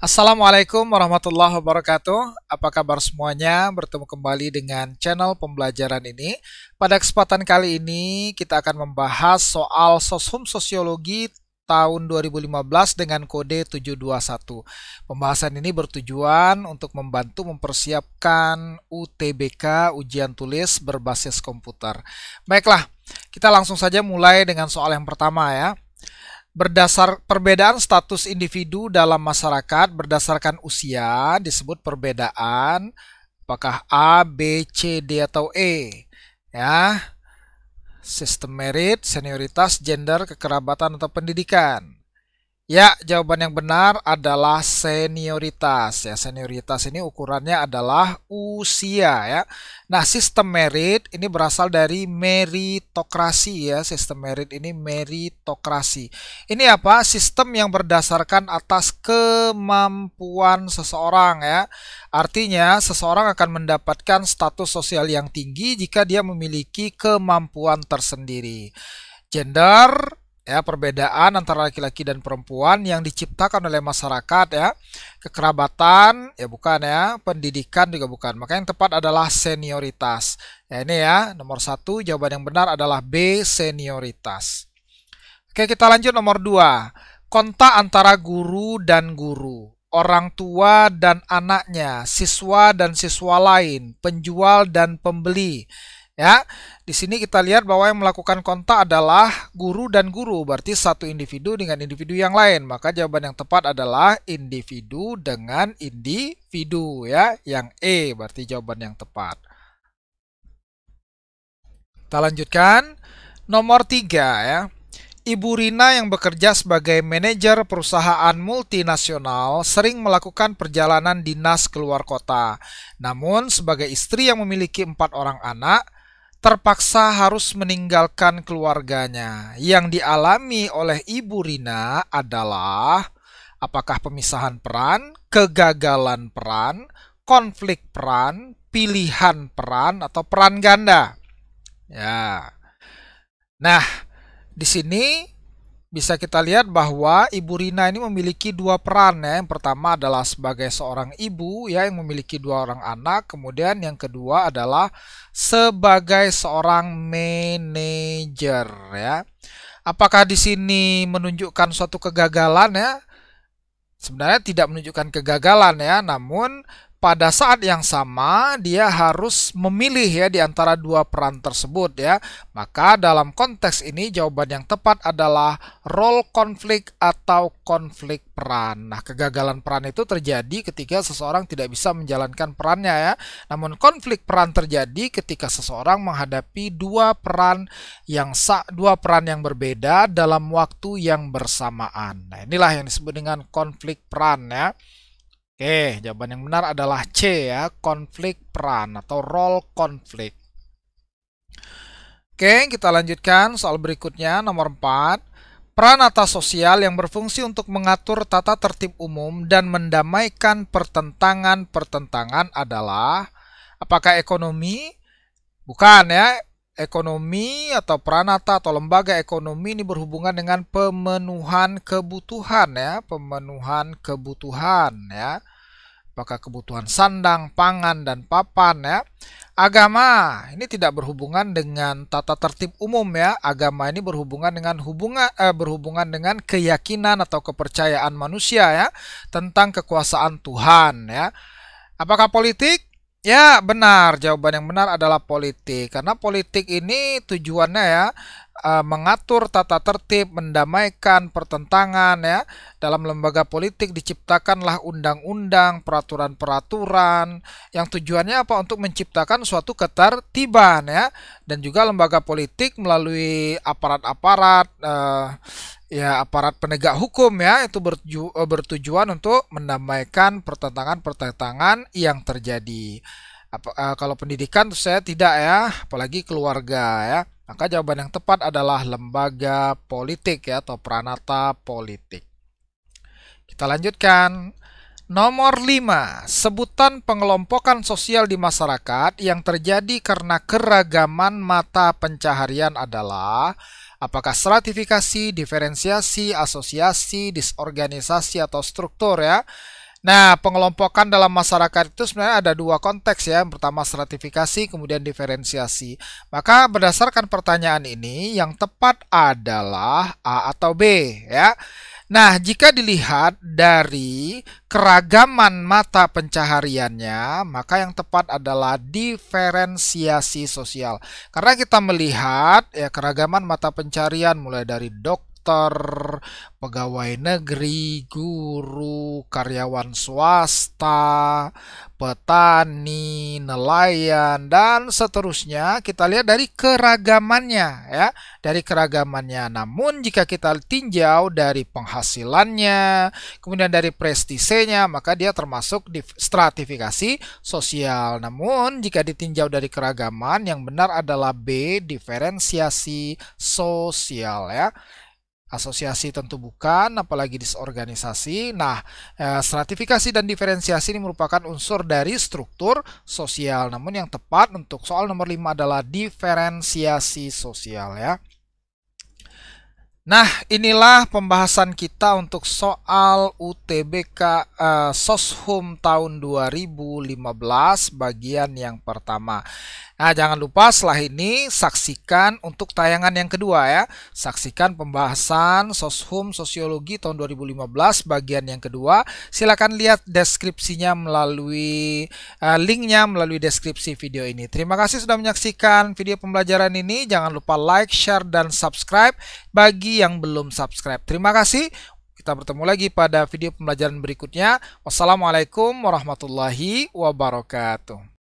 Assalamualaikum warahmatullahi wabarakatuh. Apa kabar semuanya? Bertemu kembali dengan channel pembelajaran ini. Pada kesempatan kali ini kita akan membahas soal Soshum Sosiologi tahun 2015 dengan kode 721. Pembahasan ini bertujuan untuk membantu mempersiapkan UTBK, ujian tulis berbasis komputer. Baiklah, kita langsung saja mulai dengan soal yang pertama ya. Berdasar perbedaan status individu dalam masyarakat berdasarkan usia disebut perbedaan apakah A, B, C, D atau E. Ya, sistem merit, senioritas, gender, kekerabatan atau pendidikan. Ya, jawaban yang benar adalah senioritas. Ya, senioritas ini ukurannya adalah usia ya. Nah, sistem merit ini berasal dari meritokrasi ya. Sistem merit ini meritokrasi. Ini apa? Sistem yang berdasarkan atas kemampuan seseorang ya. Artinya, seseorang akan mendapatkan status sosial yang tinggi jika dia memiliki kemampuan tersendiri. Gender ya, perbedaan antara laki-laki dan perempuan yang diciptakan oleh masyarakat ya. Kekerabatan ya bukan ya, pendidikan juga bukan. Maka yang tepat adalah senioritas. Ya ini ya, nomor 1 jawaban yang benar adalah B, senioritas. Oke, kita lanjut nomor 2. Kontak antara guru dan guru, orang tua dan anaknya, siswa dan siswa lain, penjual dan pembeli. Ya, di sini kita lihat bahwa yang melakukan kontak adalah guru dan guru, berarti satu individu dengan individu yang lain. Maka jawaban yang tepat adalah individu dengan individu ya, yang E berarti jawaban yang tepat. Kita lanjutkan nomor 3 ya. Ibu Rina yang bekerja sebagai manajer perusahaan multinasional sering melakukan perjalanan dinas keluar kota. Namun sebagai istri yang memiliki 4 orang anak, terpaksa harus meninggalkan keluarganya. Yang dialami oleh Ibu Rina adalah apakah pemisahan peran, kegagalan peran, konflik peran, pilihan peran, atau peran ganda. Ya. Nah, di sini bisa kita lihat bahwa Ibu Rina ini memiliki 2 peran ya. Yang pertama adalah sebagai seorang ibu ya yang memiliki 2 orang anak, kemudian yang kedua adalah sebagai seorang manajer ya. Apakah di sini menunjukkan suatu kegagalan ya? Sebenarnya tidak menunjukkan kegagalan ya, namun pada saat yang sama dia harus memilih ya di antara 2 peran tersebut ya. Maka dalam konteks ini jawaban yang tepat adalah role konflik atau konflik peran. Nah, kegagalan peran itu terjadi ketika seseorang tidak bisa menjalankan perannya ya. Namun konflik peran terjadi ketika seseorang menghadapi 2 peran yang berbeda dalam waktu yang bersamaan. Nah, inilah yang disebut dengan konflik peran ya. Oke, jawaban yang benar adalah C ya, konflik peran atau role konflik. Oke, kita lanjutkan soal berikutnya, nomor 4. Peranata sosial yang berfungsi untuk mengatur tata tertib umum dan mendamaikan pertentangan-pertentangan adalah apakah ekonomi? Bukan ya. Ekonomi atau peranata atau lembaga ekonomi ini berhubungan dengan pemenuhan kebutuhan ya, pemenuhan kebutuhan ya. Apakah kebutuhan sandang, pangan, dan papan ya. Agama ini tidak berhubungan dengan tata tertib umum ya. Agama ini berhubungan dengan keyakinan atau kepercayaan manusia ya tentang kekuasaan Tuhan ya. Apakah politik? Ya, benar. Jawaban yang benar adalah politik. Karena politik ini tujuannya ya mengatur tata tertib, mendamaikan pertentangan ya. Dalam lembaga politik diciptakanlah undang-undang, peraturan-peraturan yang tujuannya apa? Untuk menciptakan suatu ketertiban ya. Dan juga lembaga politik melalui aparat-aparat ya aparat penegak hukum ya itu bertujuan untuk mendamaikan pertentangan-pertentangan yang terjadi. Kalau pendidikan saya tidak ya, apalagi keluarga ya. Maka jawaban yang tepat adalah lembaga politik ya atau peranata politik. Kita lanjutkan. Nomor 5. Sebutan pengelompokan sosial di masyarakat yang terjadi karena keragaman mata pencaharian adalah apakah stratifikasi, diferensiasi, asosiasi, disorganisasi, atau struktur ya. Nah, pengelompokan dalam masyarakat itu sebenarnya ada dua konteks ya. Yang pertama stratifikasi, kemudian diferensiasi. Maka berdasarkan pertanyaan ini, yang tepat adalah A atau B ya. Nah, jika dilihat dari keragaman mata pencahariannya, maka yang tepat adalah diferensiasi sosial. Karena kita melihat ya keragaman mata pencarian mulai dari dokter, pegawai negeri, guru, karyawan swasta, petani, nelayan, dan seterusnya. Kita lihat dari keragamannya ya, dari keragamannya. Namun jika kita tinjau dari penghasilannya, kemudian dari prestisenya, maka dia termasuk di stratifikasi sosial. Namun jika ditinjau dari keragaman, yang benar adalah B, diferensiasi sosial ya. Asosiasi tentu bukan, apalagi disorganisasi. Nah, stratifikasi dan diferensiasi ini merupakan unsur dari struktur sosial. Namun yang tepat untuk soal nomor 5 adalah diferensiasi sosial ya. Nah, inilah pembahasan kita untuk soal UTBK Soshum tahun 2015 bagian yang pertama. Nah, jangan lupa setelah ini saksikan untuk tayangan yang kedua ya. Saksikan pembahasan Soshum Sosiologi tahun 2015 bagian yang kedua. Silakan lihat deskripsinya melalui linknya melalui deskripsi video ini. Terima kasih sudah menyaksikan video pembelajaran ini. Jangan lupa like, share, dan subscribe bagi yang belum subscribe. Terima kasih. Kita bertemu lagi pada video pembelajaran berikutnya. Wassalamualaikum warahmatullahi wabarakatuh.